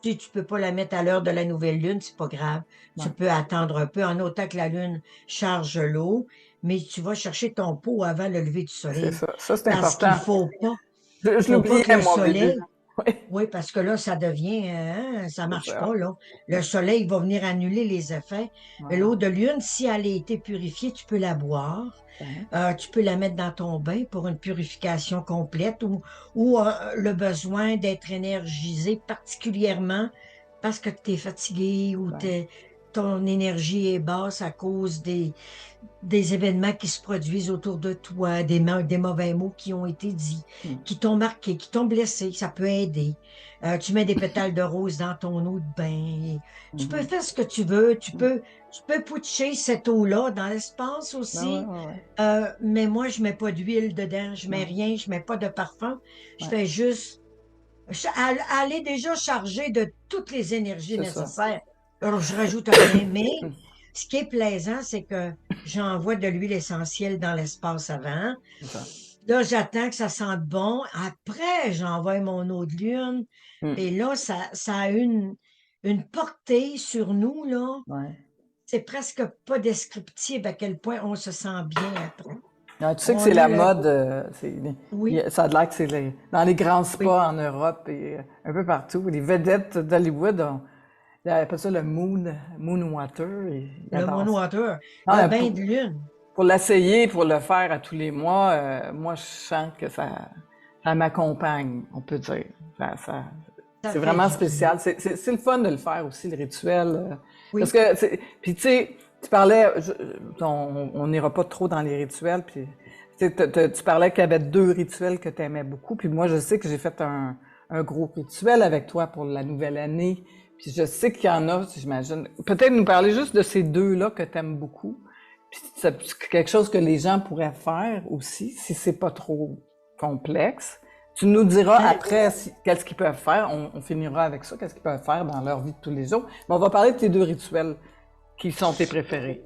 Si tu peux pas la mettre à l'heure de la nouvelle lune, c'est pas grave. Tu Ouais, peux attendre un peu en autant que la lune charge l'eau, mais tu vas chercher ton pot avant le lever du c'est soleil. ça. Ça, c'est Parce qu'il important. Je faut pas que l'oubliais, le moi, au début. soleil, Oui, oui, parce que là, ça devient, ça c'est marche ça. pas, là. Le Ouais. soleil va venir annuler les effets. Ouais. L'eau de lune, si elle a été purifiée, tu peux la boire. Ouais. Tu peux la mettre dans ton bain pour une purification complète ou le besoin d'être énergisé particulièrement parce que tu es fatigué ou Ouais. ton énergie est basse à cause des événements qui se produisent autour de toi, des mauvais mots qui ont été dits, Mm. qui t'ont marqué, qui t'ont blessé, ça peut aider. Tu mets des pétales de rose dans ton eau de bain. Tu peux Mhm. faire ce que tu veux. Mm. Tu peux putcher cette eau-là dans l'espace Ah ouais, aussi. ouais, ouais. Mais moi, je mets pas d'huile dedans. Je mets Non. rien. Je mets pas de parfum. Je Ouais, fais juste elle est déjà chargée de toutes les énergies c'est ça. nécessaires. Alors, je rajoute rien. Mais Mm. ce qui est plaisant, c'est que j'envoie de l'huile essentielle dans l'espace avant. C'est ça. Là, j'attends que ça sente bon. Après, j'envoie mon eau de lune. Hmm. Et là, ça a une portée sur nous, là. Ouais. C'est presque pas descriptible à quel point on se sent bien après. Ouais, tu sais que c'est On a la le... mode, Oui, ça a l'air que c'est dans les grands oui, spas en Europe et un peu partout. Les vedettes d'Hollywood, ils appellent ça le moon water, et ils le adorent moon ça. water, le Ah, bain de lune. pour l'essayer, pour le faire à tous les mois, moi, je sens que ça m'accompagne, on peut dire. Ça C'est fait vraiment du bien. spécial. C'est le fun de le faire aussi, le rituel. Parce Oui, que, puis tu sais, tu parlais, on n'ira pas trop dans les rituels, puis tu sais, tu parlais qu'il y avait 2 rituels que tu aimais beaucoup, puis moi, je sais que j'ai fait un gros rituel avec toi pour la nouvelle année, puis je sais qu'il y en a, j'imagine. Peut-être nous parler juste de ces 2-là que tu aimes beaucoup, puis c'est quelque chose que les gens pourraient faire aussi, si c'est pas trop complexe. Tu nous diras ben, après qu'est-ce qu'ils peuvent faire. On finira avec ça, qu'est-ce qu'ils peuvent faire dans leur vie de tous les jours. Mais on va parler de tes 2 rituels qui sont tes préférés.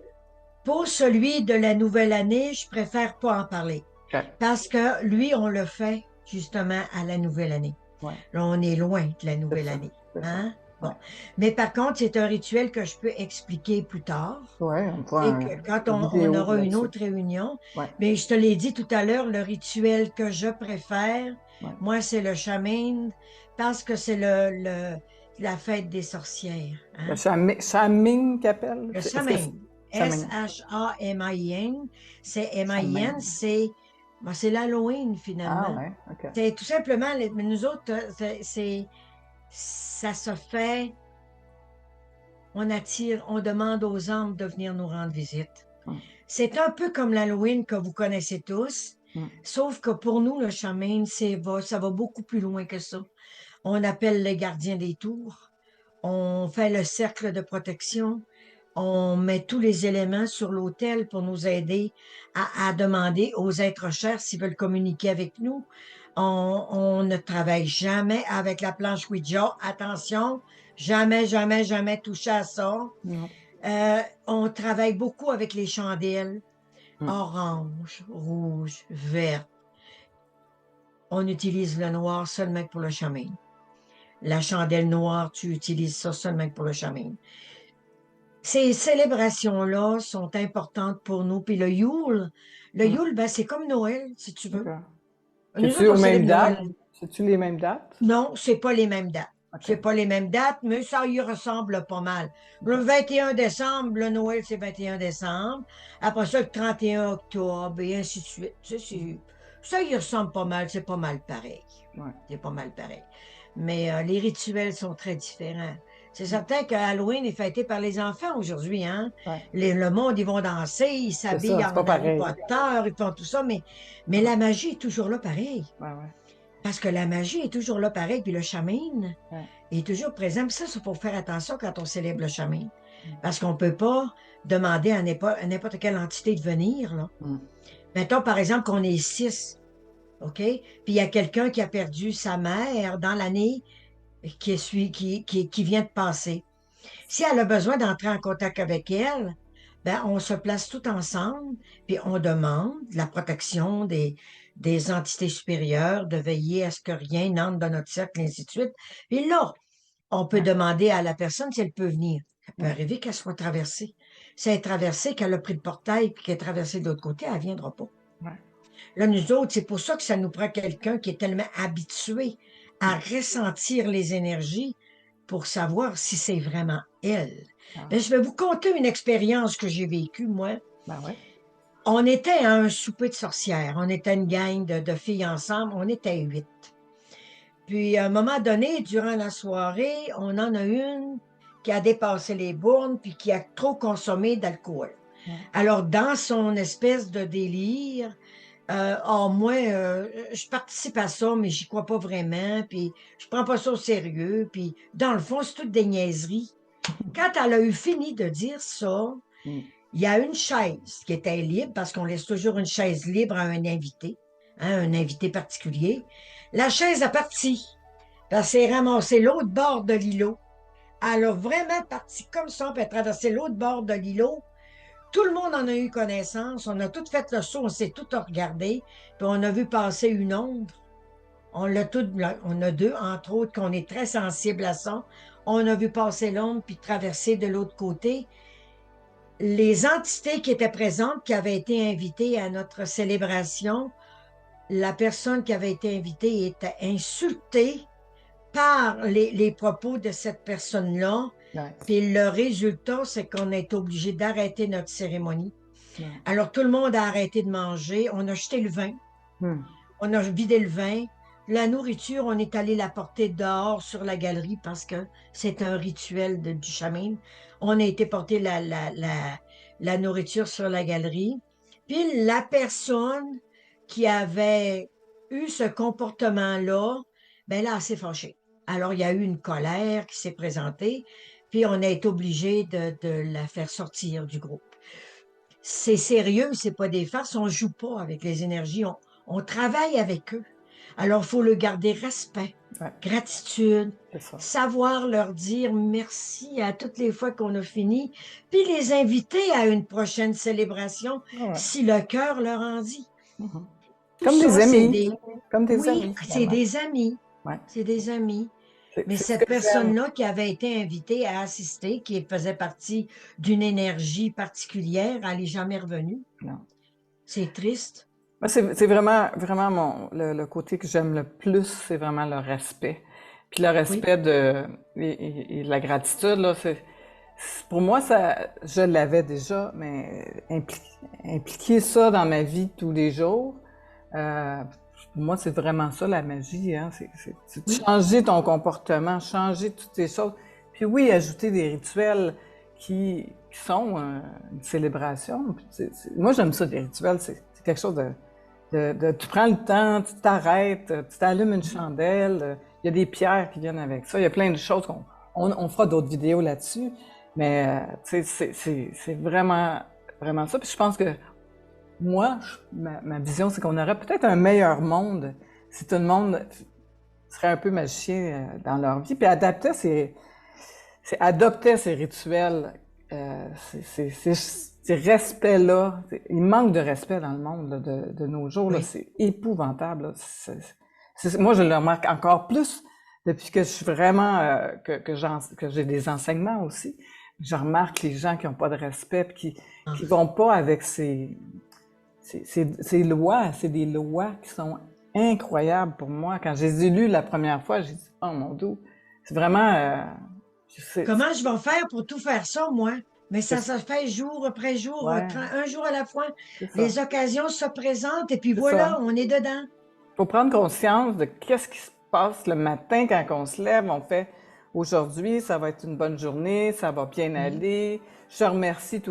pour celui de la nouvelle année, je préfère pas en parler. OK. Parce que lui, on le fait justement à la nouvelle année. Ouais, Là, on est loin de la c'est nouvelle ça. année. C'est ça. Hein? Ouais. Bon. Mais par contre, c'est un rituel que je peux expliquer plus tard. Ouais, on fera C'est que quand une on vidéo aura une là-dessus. autre réunion, Ouais, mais je te l'ai dit tout à l'heure, le rituel que je préfère, ouais. moi, c'est le chaman parce que c'est la fête des sorcières. Le Hein? Shaming qu'appelle? Le Est-ce que shaman, c'est Shaming? S-H-A-M-I-N, c'est M-I-N, Shaming. c'est l'Halloween Ah finalement. ouais, OK. C'est tout simplement, mais nous autres, ça se fait, on attire, on demande aux âmes de venir nous rendre visite. Hum, C'est un peu comme l'Halloween que vous connaissez tous, hum. sauf que pour nous, le chaman, ça va beaucoup plus loin que ça. On appelle les gardiens des tours, on fait le cercle de protection, on met tous les éléments sur l'autel pour nous aider à demander aux êtres chers s'ils veulent communiquer avec nous. On ne travaille jamais avec la planche Ouija. Attention, jamais, jamais, jamais toucher à ça. Non. On travaille beaucoup avec les chandelles, Hum. orange, rouge, vert. On utilise le noir seulement pour le chaman. La chandelle noire, tu utilises ça seulement pour le chaman. Ces célébrations-là sont importantes pour nous. Puis le Hum. Yule, ben, c'est comme Noël, si tu OK. veux. Nous C'est-tu autres, aux on mêmes célèbre dates? Noël. C'est-tu les mêmes dates? Non, c'est pas les mêmes dates. OK. C'est pas les mêmes dates, mais ça y ressemble pas mal. Le OK. 21 décembre, le Noël, c'est 21 décembre. Après ça, le 31 octobre, et ainsi de suite. Ça y ressemble pas mal, c'est pas mal pareil. Ouais. C'est pas mal pareil. Mais les rituels sont très différents. C'est Hum. certain que Halloween est fêté par les enfants aujourd'hui, hein? Ouais. Le monde, ils vont danser, ils C'est ça, s'habillent c'est pas en Harry pareil. Potter, ils font tout ça, mais Ouais, la magie est toujours là pareil. ouais, ouais. Parce que la magie est toujours là pareil, puis le chaman Ouais. est toujours présent. Puis ça, il faut faire attention quand on célèbre le chaman. Hum. Parce qu'on ne peut pas demander à n'importe quelle entité de venir, là. Hum. Mettons, par exemple, qu'on est 6, OK? Puis il y a quelqu'un qui a perdu sa mère dans l'année qui vient de passer. Si elle a besoin d'entrer en contact avec elle, ben, on se place tout ensemble, puis on demande la protection des entités supérieures, de veiller à ce que rien n'entre dans notre cercle, et ainsi de suite. Puis là, on peut Ouais. demander à la personne si elle peut venir. Ça peut Ouais. arriver qu'elle soit traversée. Si elle est traversée, qu'elle a pris le portail, puis qu'elle est traversée de l'autre côté, elle ne viendra pas. Ouais. Là, nous autres, c'est pour ça que ça nous prend quelqu'un qui est tellement habitué à Hum. ressentir les énergies pour savoir si c'est vraiment elle. Ah. Mais je vais vous conter une expérience que j'ai vécue, moi. Ben ouais. On était à un souper de sorcières. On était une gang de filles ensemble. On était 8. Puis, à un moment donné, durant la soirée, on en a une qui a dépassé les bornes puis qui a trop consommé d'alcool. Ouais. Alors, dans son espèce de délire, moi, je participe à ça, mais j'y crois pas vraiment, puis je prends pas ça au sérieux, puis dans le fond, c'est toutes des niaiseries. Quand elle a eu fini de dire ça, Hum. il y a une chaise qui était libre, parce qu'on laisse toujours une chaise libre à un invité, hein, un invité particulier. La chaise a parti, parce qu'elle s'est ramassée l'autre bord de l'îlot. Elle a vraiment parti comme ça, puis elle a traversé l'autre bord de l'îlot, Tout le monde en a eu connaissance. On a tout fait le saut, on s'est tout regardé, puis on a vu passer une ombre. On a deux, entre autres, qu'on est très sensibles à ça. On a vu passer l'ombre puis traverser de l'autre côté. Les entités qui étaient présentes, qui avaient été invitées à notre célébration, la personne qui avait été invitée était insultée par les propos de cette personne-là. Ouais. Puis le résultat, c'est qu'on est obligé d'arrêter notre cérémonie. Ouais. Alors tout le monde a arrêté de manger. On a jeté le vin. Hmm. On a vidé le vin. La nourriture, on est allé la porter dehors sur la galerie parce que c'est un rituel du chaman. On a été porter la nourriture sur la galerie. Puis la personne qui avait eu ce comportement-là, ben là, elle s'est fâchée. Alors, il y a eu une colère qui s'est présentée, puis on a été obligé de la faire sortir du groupe. C'est sérieux, c'est pas des farces, on joue pas avec les énergies, on travaille avec eux. Alors, il faut le garder respect, Ouais, gratitude, c'est ça. savoir leur dire merci à toutes les fois qu'on a fini, puis les inviter à une prochaine célébration Ouais. si le cœur leur en dit. Mhm. Tout Comme des ça, c'est amis. des... Comme des Oui, amis, c'est finalement. des amis. Ouais. C'est des amis. Mais C'est ce cette que j'aime. personne-là qui avait été invitée à assister, qui faisait partie d'une énergie particulière, elle n'est jamais revenue. Non. C'est triste. Moi, c'est vraiment le côté que j'aime le plus, c'est vraiment le respect. Puis le Oui. respect et la gratitude, là, pour moi, je l'avais déjà, mais impliquer ça dans ma vie de tous les jours, pour moi, c'est vraiment ça la magie, hein. C'est de Oui. changer ton comportement, changer toutes ces choses. Puis oui, ajouter des rituels qui sont une célébration. Moi, j'aime ça, des rituels, c'est quelque chose tu prends le temps, tu t'arrêtes, tu t'allumes une chandelle, il y a des pierres qui viennent avec ça, il y a plein de choses on fera d'autres vidéos là-dessus, mais c'est vraiment ça. Puis je pense que moi, ma vision, c'est qu'on aurait peut-être un meilleur monde si tout le monde serait un peu magicien dans leur vie, puis adopter ces rituels, ces respects-là. Il manque de respect dans le monde là, de nos jours. Oui. C'est épouvantable. Là. Moi, je le remarque encore plus depuis que je suis vraiment que j'ai des enseignements aussi. Je remarque les gens qui n'ont pas de respect et qui vont pas avec ces lois. C'est des lois qui sont incroyables pour moi. Quand je les ai lues la première fois, j'ai dit, oh mon Dieu, c'est vraiment... Comment je vais faire pour tout faire ça, moi? Mais ça c'est- se fait jour après jour, ouais, un jour à la fois. c'est ça. Les occasions se présentent et puis C'est voilà, ça. on est dedans. Faut prendre conscience de qu'est-ce qui se passe le matin quand on se lève. On fait aujourd'hui, ça va être une bonne journée, ça va bien aller. Je remercie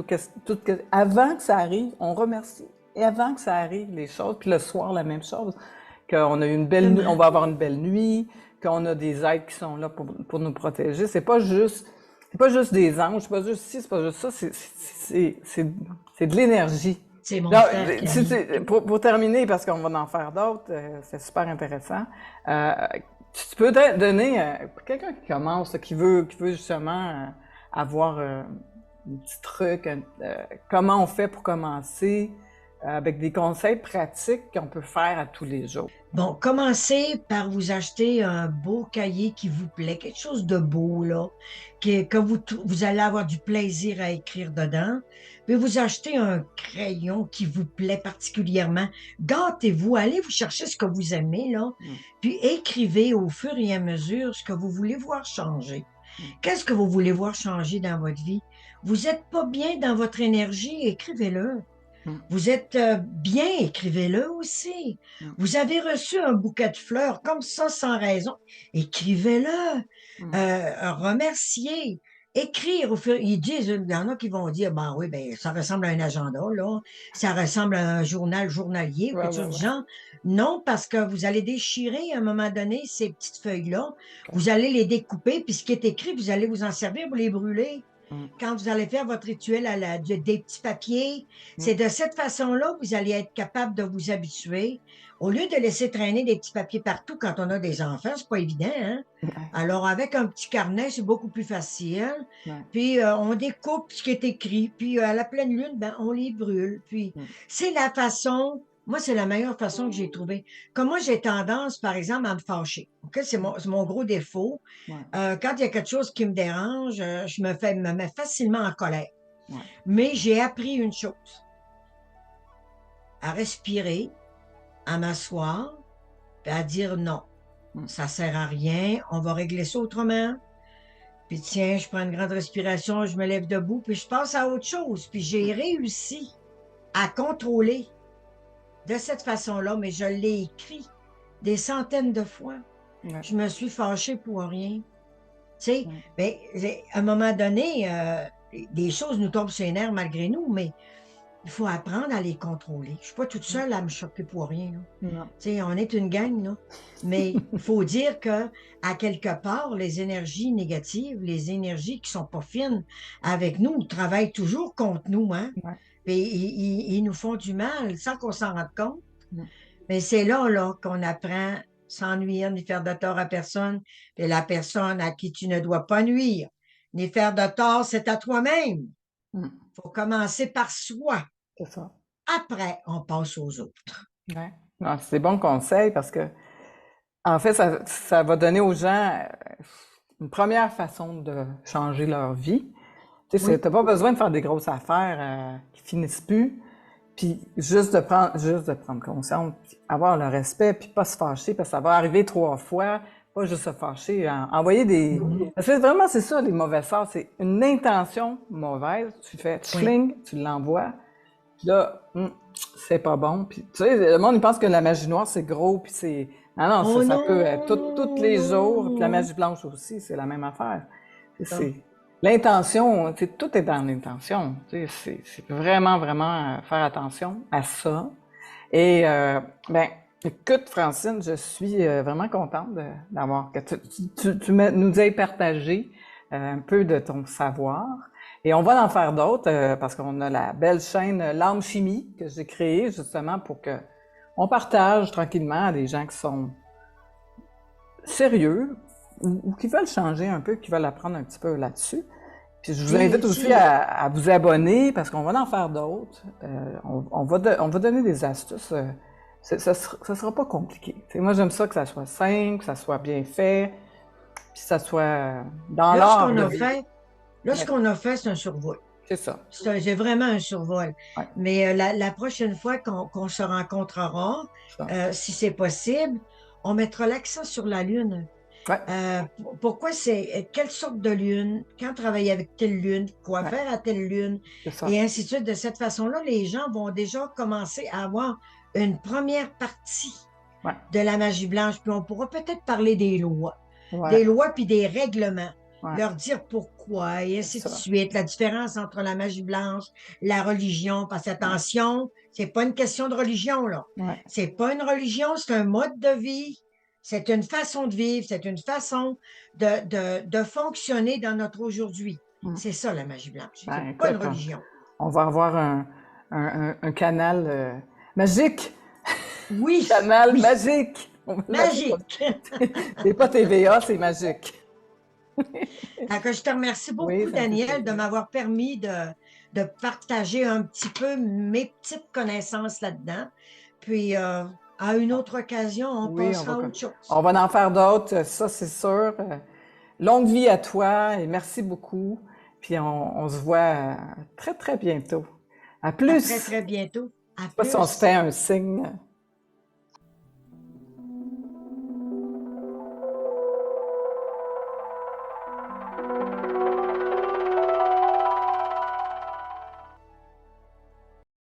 avant que ça arrive, on remercie. Et avant que ça arrive, les choses, puis le soir, la même chose. Qu'on a eu une belle nuit, on va avoir une belle nuit, qu'on a des êtres qui sont là pour nous protéger. C'est pas juste des anges, c'est pas juste ci, c'est pas juste ça, c'est de l'énergie. C'est mon Non, frère Camille. pour terminer, parce qu'on va en faire d'autres, c'est super intéressant. Tu peux donner, pour quelqu'un qui commence, qui veut justement avoir un petit truc, comment on fait pour commencer, avec des conseils pratiques qu'on peut faire à tous les jours. Bon, commencez par vous acheter un beau cahier qui vous plaît, quelque chose de beau, là, que vous allez avoir du plaisir à écrire dedans. Puis vous achetez un crayon qui vous plaît particulièrement. Gâtez-vous, allez vous chercher ce que vous aimez, là, puis écrivez au fur et à mesure ce que vous voulez voir changer. Qu'est-ce que vous voulez voir changer dans votre vie? Vous n'êtes pas bien dans votre énergie, écrivez-le. Vous êtes bien, écrivez-le aussi. Vous avez reçu un bouquet de fleurs comme ça sans raison, écrivez-le. Remerciez. Écrire ils disent, il y en a qui vont dire, ben oui, ben ça ressemble à un agenda, là. Ça ressemble à un journal journalier ou Ouais, quelque ouais, chose du ouais. genre. Non, parce que vous allez déchirer à un moment donné ces petites feuilles-là. Vous allez les découper, puis ce qui est écrit, vous allez vous en servir pour les brûler. Quand vous allez faire votre rituel des petits papiers, c'est de cette façon-là que vous allez être capable de vous habituer. Au lieu de laisser traîner des petits papiers partout quand on a des enfants, c'est pas évident, hein? Ouais, Alors, avec un petit carnet, c'est beaucoup plus facile. ouais, Puis, on découpe ce qui est écrit. Puis, à la pleine lune, ben, on les brûle. Puis, mm, c'est la façon, moi, c'est la meilleure façon que j'ai trouvée. Comme moi, j'ai tendance, par exemple, à me fâcher. OK? mm, C'est mon gros défaut. ouais, Quand il y a quelque chose qui me dérange, je me mets facilement en colère. ouais, Mais j'ai appris une chose, à respirer, à m'asseoir, puis à dire non. mm, Ça sert à rien, on va régler ça autrement. Puis tiens, je prends une grande respiration, je me lève debout, puis je passe à autre chose. Puis j'ai réussi à contrôler de cette façon-là, mais je l'ai écrit des centaines de fois. ouais, Je me suis fâchée pour rien. Tu sais, ouais. ben, à un moment donné, des choses nous tombent sur les nerfs malgré nous, mais il faut apprendre à les contrôler. Je suis pas toute seule à me choquer pour rien, là. Non. Tu sais, on est une gang, là. Mais il faut dire que, à quelque part, les énergies négatives, les énergies qui sont pas fines avec nous, travaillent toujours contre nous, hein. Ouais, Puis ils nous font du mal sans qu'on s'en rende compte. mm. Mais c'est là qu'on apprend sans nuire ni faire de tort à personne. Puis la personne à qui tu ne dois pas nuire ni faire de tort, c'est à toi-même. Mm. Il faut commencer par soi. C'est ça. Après, on passe aux autres. Ouais. Non, c'est des bons conseils parce que, en fait, ça va donner aux gens une première façon de changer leur vie. Tu sais, Oui, t'as pas besoin de faire des grosses affaires qui finissent plus, puis juste de prendre conscience, puis avoir le respect, puis pas se fâcher, parce que ça va arriver 3 fois, pas juste se fâcher, envoyer des... Parce que vraiment, c'est ça, les mauvais sorts, c'est une intention mauvaise, tu fais oui. tchling, tu l'envoies, puis là, c'est pas bon. Puis, tu sais, le monde, il pense que la magie noire, c'est gros, puis c'est... Ah non, Oh ça peut être non, tous non, les jours, puis la non. magie blanche aussi, c'est la même affaire. Ça. C'est... L'intention, tu sais, tout est dans l'intention. Tu sais, c'est vraiment, vraiment faire attention à ça. Et, ben, écoute, Francine, je suis vraiment contente d'avoir que nous aies partagé un peu de ton savoir. Et on va en faire d'autres parce qu'on a la belle chaîne L'Âme Chimie que j'ai créée justement pour que on partage tranquillement à des gens qui sont sérieux ou qui veulent changer un peu, qui veulent apprendre un petit peu là-dessus. Puis je vous invite aussi à vous abonner parce qu'on va en faire d'autres. On va donner des astuces. Ça sera pas compliqué. T'sais, moi, j'aime ça que ça soit simple, que ça soit bien fait, puis que ça soit dans Là, ce l'art qu'on de a vivre. fait, là, ce Ouais, qu'on a fait, c'est un survol. c'est ça. J'ai vraiment un survol. Ouais, Mais la prochaine fois qu'on se rencontrera, ça. si c'est possible, on mettra l'accent sur la Lune. Ouais, Pourquoi quelle sorte de lune, quand travailler avec telle lune, quoi ouais, faire à telle lune, c'est ça. et ainsi de suite. De cette façon-là, les gens vont déjà commencer à avoir une première partie Ouais, de la magie blanche, puis on pourra peut-être parler ouais, des lois puis des règlements, ouais, leur dire pourquoi, et c'est ainsi de ça. suite, la différence entre la magie blanche, la religion, parce que attention, c'est pas une question de religion, là. Ouais, C'est pas une religion, c'est un mode de vie, c'est une façon de vivre, c'est une façon de fonctionner dans notre aujourd'hui. ouais. C'est ça, la magie blanche. Ben, C'est pas une écoute, religion. on va avoir un canal magique. Oui, Canal oui, magique. On va l'appeler comme magique. ça. C'est pas TVA, c'est magique. Alors, je te remercie Oui, beaucoup, ça me fait Daniel, de plaisir. m'avoir permis de partager un petit peu mes petites connaissances là-dedans. Puis, à une autre occasion, on Oui, passera à autre on chose. va en faire d'autres, ça c'est sûr. Longue vie à toi et merci beaucoup. Puis on se voit très, très bientôt. À À très, plus! très bientôt. À Je sais pas si on se plus. fait un signe.